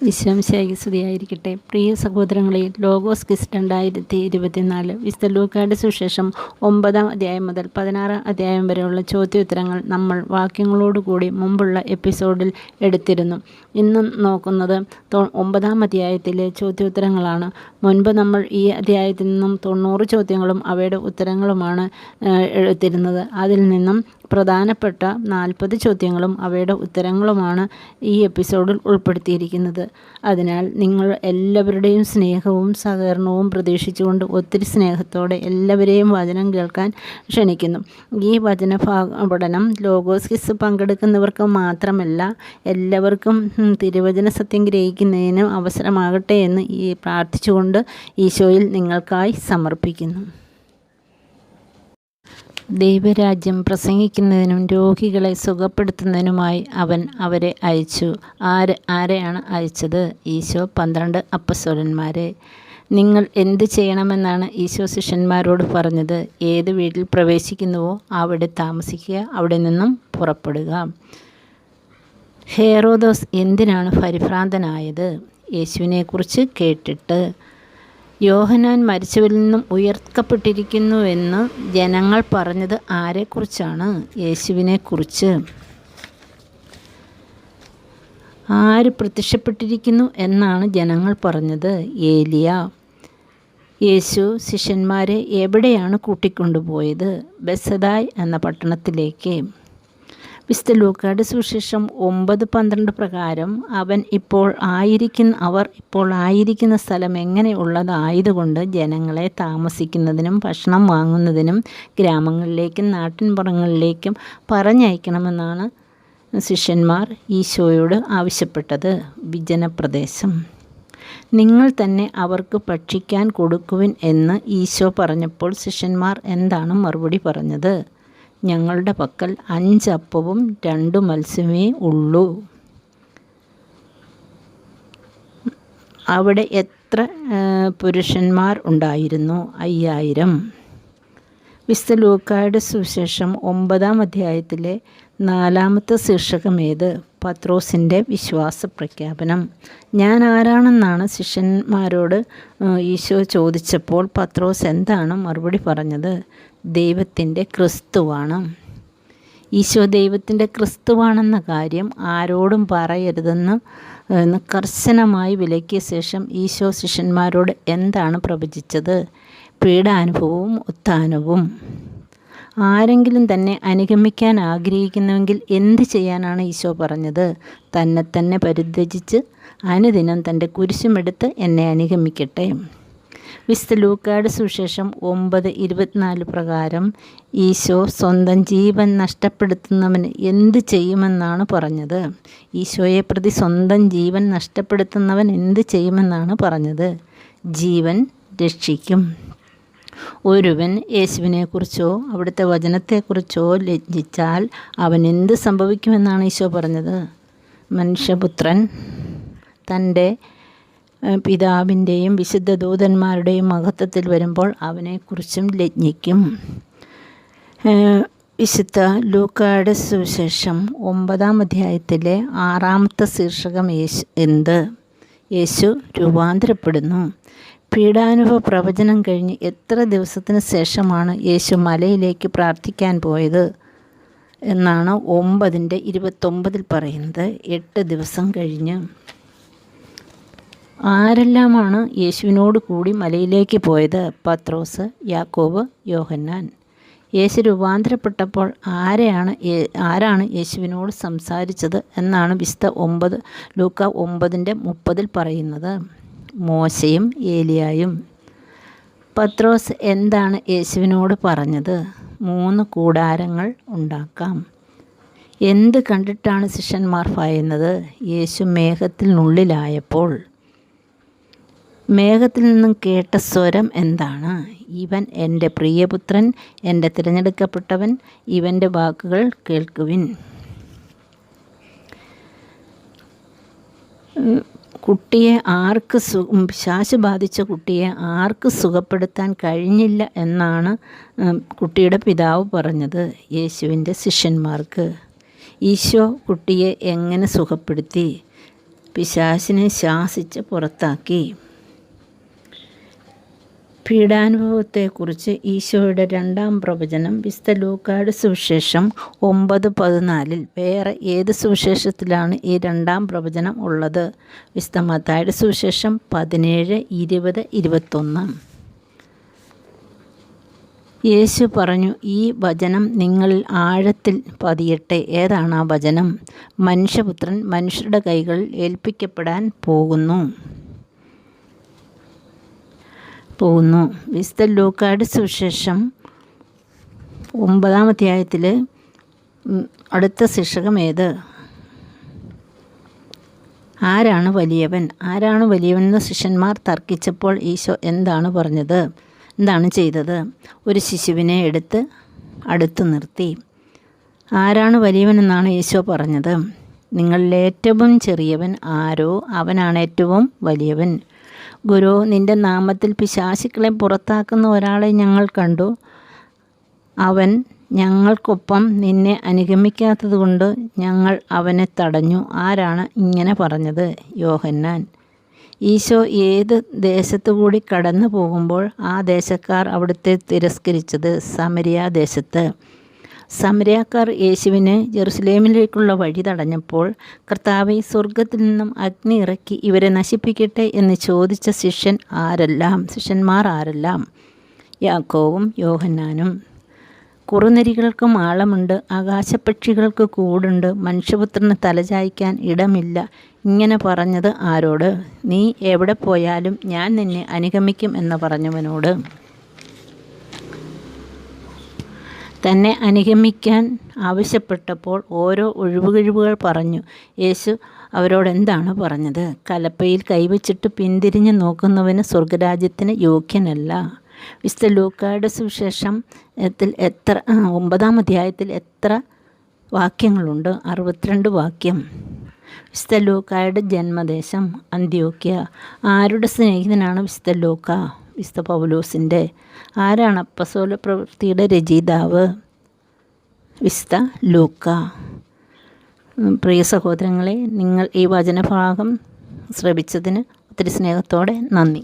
ഈശോമിശിഹായ്ക്ക് സ്തുതിയായിരിക്കട്ടെ. പ്രിയ സഹോദരങ്ങളെ, logos quiz 2024 വിശുദ്ധ ലൂക്കായുടെ സുവിശേഷം 9-ാം അധ്യായം മുതൽ 16-ാം അധ്യായം വരെയുള്ള ചോദ്യോത്തരങ്ങൾ നമ്മൾ വാക്യങ്ങളോടുകൂടി മുമ്പുള്ള എപ്പിസോഡിൽ എടുത്തിരുന്നു. ഇന്ന് നോക്കുന്നത് 9-ാം അധ്യായത്തിലെ ചോദ്യോത്തരങ്ങളാണ്. മുൻപ് നമ്മൾ ഈ അധ്യായത്തിൽ നിന്നും 90 ചോദ്യങ്ങളും അവയുടെ ഉത്തരങ്ങളുമാണ് എടുത്തിരുന്നത്. അതിൽ നിന്നും പ്രധാനപ്പെട്ട 40 ചോദ്യങ്ങളും അവയുടെ ഉത്തരങ്ങളുമാണ് ഈ എപ്പിസോഡിൽ ഉൾപ്പെടുത്തിയിരിക്കുന്നത്. അതിനാൽ നിങ്ങൾ എല്ലാവരുടെയും സ്നേഹവും സഹകരണവും പ്രതീക്ഷിച്ചുകൊണ്ട് ഒത്തിരി സ്നേഹത്തോടെ എല്ലാവരെയും വചനം കേൾക്കാൻ ക്ഷണിക്കുന്നു. ഈ വചന പഠനം ലോഗോസ് ക്വിസ് പങ്കെടുക്കുന്നവർക്ക് മാത്രമല്ല, എല്ലാവർക്കും തിരുവചന സത്യം ഗ്രഹിക്കുന്നതിനും അവസരമാകട്ടെ എന്ന് പ്രാർത്ഥിച്ചുകൊണ്ട് ഈശോയിൽ നിങ്ങൾക്കായി സമർപ്പിക്കുന്നു. ദൈവരാജ്യം പ്രസംഗിക്കുന്നതിനും രോഗികളെ സുഖപ്പെടുത്തുന്നതിനുമായി അവൻ അവരെ അയച്ചു. ആരെയാണ് അയച്ചത്? ഈശോ 12 അപ്പസ്തോലന്മാരെ. നിങ്ങൾ എന്ത് ചെയ്യണമെന്നാണ് ഈശോ ശിഷ്യന്മാരോട് പറഞ്ഞത്? ഏത് വീട്ടിൽ പ്രവേശിക്കുന്നുവോ അവിടെ താമസിക്കുക, അവിടെ നിന്നും പുറപ്പെടുക. ഹേറോദോസ് എന്തിനാണ് പരിഭ്രാന്തനായത്? യേശുവിനെക്കുറിച്ച് കേട്ടിട്ട്. യോഹന്നാൻ മരിച്ചവരിൽ നിന്നും ഉയർത്തപ്പെട്ടിരിക്കുന്നുവെന്ന് ജനങ്ങൾ പറഞ്ഞത് ആരെക്കുറിച്ചാണ്? യേശുവിനെക്കുറിച്ച്. ആര് പ്രത്യക്ഷപ്പെട്ടിരിക്കുന്നു എന്നാണ് ജനങ്ങൾ പറഞ്ഞത്? ഏലിയ. യേശു ശിഷ്യന്മാരെ എവിടെയാണ് കൂട്ടിക്കൊണ്ടുപോയത്? ബെത്സദായ് എന്ന പട്ടണത്തിലേക്ക്. വിശുദ്ധ ലൂക്കായുടെ സുവിശേഷം 9:12 പ്രകാരം അവർ ഇപ്പോൾ ആയിരിക്കുന്ന സ്ഥലം എങ്ങനെയുള്ളതായതുകൊണ്ട് ജനങ്ങളെ താമസിക്കുന്നതിനും ഭക്ഷണം വാങ്ങുന്നതിനും ഗ്രാമങ്ങളിലേക്കും നാട്ടിൻപുറങ്ങളിലേക്കും പറഞ്ഞയക്കണമെന്നാണ് ശിഷ്യന്മാർ ഈശോയോട് ആവശ്യപ്പെട്ടത്. വിജനപ്രദേശം. നിങ്ങൾ തന്നെ അവർക്ക് ഭക്ഷിക്കാൻ കൊടുക്കുവിൻ എന്ന് ഈശോ പറഞ്ഞപ്പോൾ ശിഷ്യന്മാർ എന്താണ് മറുപടി പറഞ്ഞത്? ഞങ്ങളുടെ പക്കൽ 5 അപ്പവും 2 മത്സ്യമേ ഉള്ളൂ. അവിടെ എത്ര പുരുഷന്മാർ ഉണ്ടായിരുന്നു? 5000. വിശുദ്ധ ലൂക്കായുടെ സുവിശേഷം 9-ാം അധ്യായത്തിലെ 4-ാമത്തെ ശീർഷകമേത്? പത്രോസിൻ്റെ വിശ്വാസ പ്രഖ്യാപനം. ഞാൻ ആരാണെന്നാണ് ശിഷ്യന്മാരോട് ഈശോ ചോദിച്ചപ്പോൾ പത്രോസ് എന്താണ് മറുപടി പറഞ്ഞത്? ദൈവത്തിൻ്റെ ക്രിസ്തുവാണ്. ഈശോ ദൈവത്തിൻ്റെ ക്രിസ്തുവാണെന്ന കാര്യം ആരോടും പറയരുതെന്ന് കർശനമായി വിലക്കിയ ശേഷം ഈശോ ശിഷ്യന്മാരോട് എന്താണ് പ്രവചിച്ചത്? പീഡാനുഭവവും ഉത്ഥാനവും. ആരെങ്കിലും തന്നെ അനുഗമിക്കാൻ ആഗ്രഹിക്കുന്നുവെങ്കിൽ എന്ത് ചെയ്യാനാണ് ഈശോ പറഞ്ഞത്? തന്നെ പരിത്യജിച്ച് അനുദിനം തൻ്റെ കുരിശുമെടുത്ത് എന്നെ അനുഗമിക്കട്ടെ. വിശുദ്ധ ലൂക്കായുടെ സുവിശേഷം 9:24 പ്രകാരം ഈശോ സ്വന്തം ജീവൻ നഷ്ടപ്പെടുത്തുന്നവന് എന്ത് ചെയ്യുമെന്നാണ് പറഞ്ഞത്? ഈശോയെ പ്രതി സ്വന്തം ജീവൻ നഷ്ടപ്പെടുത്തുന്നവൻ എന്ത് ചെയ്യുമെന്നാണ് പറഞ്ഞത്? ജീവൻ രക്ഷിക്കും. ഒരുവൻ യേശുവിനെക്കുറിച്ചോ അവിടുത്തെ വചനത്തെക്കുറിച്ചോ ലജ്ജിച്ചാൽ അവൻ എന്ത് സംഭവിക്കുമെന്നാണ് ഈശോ പറഞ്ഞത്? മനുഷ്യപുത്രൻ തൻ്റെ പിതാവിൻ്റെയും വിശുദ്ധ ദൂതന്മാരുടെയും മഹത്വത്തിൽ വരുമ്പോൾ അവനെക്കുറിച്ചും ലജ്ഞിക്കും. വിശുദ്ധ ലൂക്കായുടെ സുവിശേഷം 9-ാം അധ്യായത്തിലെ 6-ാമത്തെ ശീർഷകം എന്ത്? യേശു രൂപാന്തരപ്പെടുന്നു. പീഡാനുഭവ പ്രവചനം കഴിഞ്ഞ് എത്ര ദിവസത്തിന് ശേഷമാണ് യേശു മലയിലേക്ക് പ്രാർത്ഥിക്കാൻ പോയത് എന്നാണ് 9:29 പറയുന്നത്? 8 ദിവസം കഴിഞ്ഞ്. ആരെല്ലാമാണ് യേശുവിനോട് കൂടി മലയിലേക്ക് പോയത്? പത്രോസ്, യാക്കോബ്, യോഹന്നാൻ. യേശു രൂപാന്തരപ്പെട്ടപ്പോൾ ആരാണ് യേശുവിനോട് സംസാരിച്ചത് എന്നാണ് വിശുദ്ധ ലൂക്ക 9:30 പറയുന്നത്? മോശയും ഏലിയായും. പത്രോസ് എന്താണ് യേശുവിനോട് പറഞ്ഞത്? 3 കൂടാരങ്ങൾ ഉണ്ടാക്കാം. എന്ത് കണ്ടിട്ടാണ് ശിഷ്യന്മാർ ഭയന്നത്? യേശു മേഘത്തിനുള്ളിലായപ്പോൾ. മേഘത്തിൽ നിന്നും കേട്ട സ്വരം എന്താണ്? ഇവൻ എൻ്റെ പ്രിയപുത്രൻ, എൻ്റെ തിരഞ്ഞെടുക്കപ്പെട്ടവൻ, ഇവൻ്റെ വാക്കുകൾ കേൾക്കുവിൻ. പിശാച് ബാധിച്ച കുട്ടിയെ ആർക്ക് സുഖപ്പെടുത്താൻ കഴിഞ്ഞില്ല എന്നാണ് കുട്ടിയുടെ പിതാവ് പറഞ്ഞത്? യേശുവിൻ്റെ ശിഷ്യന്മാർക്ക്. ഈശോ കുട്ടിയെ എങ്ങനെ സുഖപ്പെടുത്തി? പിശാചിനെ ശാസിച്ച് പുറത്താക്കി. പീഡാനുഭവത്തെക്കുറിച്ച് ഈശോയുടെ രണ്ടാം പ്രവചനം വിശുദ്ധ ലൂക്കായുടെ സുവിശേഷം 9:14. വേറെ ഏത് സുവിശേഷത്തിലാണ് ഈ രണ്ടാം പ്രവചനം ഉള്ളത്? വിശുദ്ധ മത്തായിയുടെ സുവിശേഷം 17, 20, 21. യേശു പറഞ്ഞു, ഈ വചനം നിങ്ങളിൽ ആഴത്തിൽ പതിയട്ടെ. ഏതാണ് ആ വചനം? മനുഷ്യപുത്രൻ മനുഷ്യരുടെ കൈകളിൽ ഏൽപ്പിക്കപ്പെടാൻ പോകുന്നു. വിശുദ്ധ ലൂക്കായുടെ സുവിശേഷം 9-ാം അധ്യായത്തിൽ അടുത്ത ശീർഷകം ഏത്? ആരാണ് വലിയവൻ എന്ന് ശിഷ്യന്മാർ തർക്കിച്ചപ്പോൾ ഈശോ എന്താണ് ചെയ്തത്? ഒരു ശിശുവിനെ എടുത്ത് അടുത്ത് നിർത്തി. ആരാണ് വലിയവനെന്നാണ് ഈശോ പറഞ്ഞത്? നിങ്ങളിൽ ഏറ്റവും ചെറിയവൻ ആരോ അവനാണ് ഏറ്റവും വലിയവൻ. ഗുരു, നിൻ്റെ നാമത്തിൽ പിശാചുക്കളെ പുറത്താക്കുന്ന ഒരാളെ ഞങ്ങൾ കണ്ടു. അവൻ ഞങ്ങൾക്കൊപ്പം നിന്നെ അനുഗമിക്കാത്തതുകൊണ്ട് ഞങ്ങൾ അവനെ തടഞ്ഞു. ആരാണ് ഇങ്ങനെ പറഞ്ഞത്? യോഹന്നാൻ. ഈശോ ഏത് ദേശത്തുകൂടി കടന്നു പോകുമ്പോൾ ആ ദേശക്കാർ അവിടുത്തെ തിരസ്കരിച്ചത്? സമരിയ ദേശത്ത്. സമരിയക്കാർ യേശുവിന് ജെറുസലേമിലേക്കുള്ള വഴി തടഞ്ഞപ്പോൾ കർത്താവേ, സ്വർഗത്തിൽ നിന്നും അഗ്നി ഇറക്കി ഇവരെ നശിപ്പിക്കട്ടെ എന്ന് ചോദിച്ച ശിഷ്യന്മാർ ആരെല്ലാം? യാക്കോവും യോഹന്നാനും. കുറുനരികൾക്ക് മാളമുണ്ട്, ആകാശപക്ഷികൾക്ക് കൂടുണ്ട്, മനുഷ്യപുത്രന് തലചായ്ക്കാൻ ഇടമില്ല. ഇങ്ങനെ പറഞ്ഞത് ആരോട്? നീ എവിടെ പോയാലും ഞാൻ നിന്നെ അനുഗമിക്കും എന്ന് പറഞ്ഞവനോട്. തന്നെ അനുഗമിക്കാൻ ആവശ്യപ്പെട്ടപ്പോൾ ഓരോ ഒഴിവുകഴിവുകൾ പറഞ്ഞു. യേശു അവരോട് എന്താണ് പറഞ്ഞത്? കലപ്പയിൽ കൈവച്ചിട്ട് പിന്തിരിഞ്ഞ് നോക്കുന്നവന് സ്വർഗരാജ്യത്തിന് യോഗ്യനല്ല. വിശുദ്ധ ലൂക്കായുടെ സുവിശേഷം 9-ാം അധ്യായത്തിൽ എത്ര വാക്യങ്ങളുണ്ട്? 62 വാക്യം. വിശുദ്ധ ലൂക്കായുടെ ജന്മദേശം അന്ത്യോക്യ. ആരുടെ സ്നേഹിതനാണ് വിശുദ്ധ ലൂക്ക? വിശുദ്ധ പൗലോസിൻ്റെ. ആരാണ് അപ്പസ്തോല പ്രവൃത്തിയുടെ രചയിതാവ്? വിശുദ്ധ ലൂക്ക. പ്രിയ സഹോദരങ്ങളെ, നിങ്ങൾ ഈ വചനഭാഗം ശ്രവിച്ചതിന് ഒത്തിരി സ്നേഹത്തോടെ നന്ദി.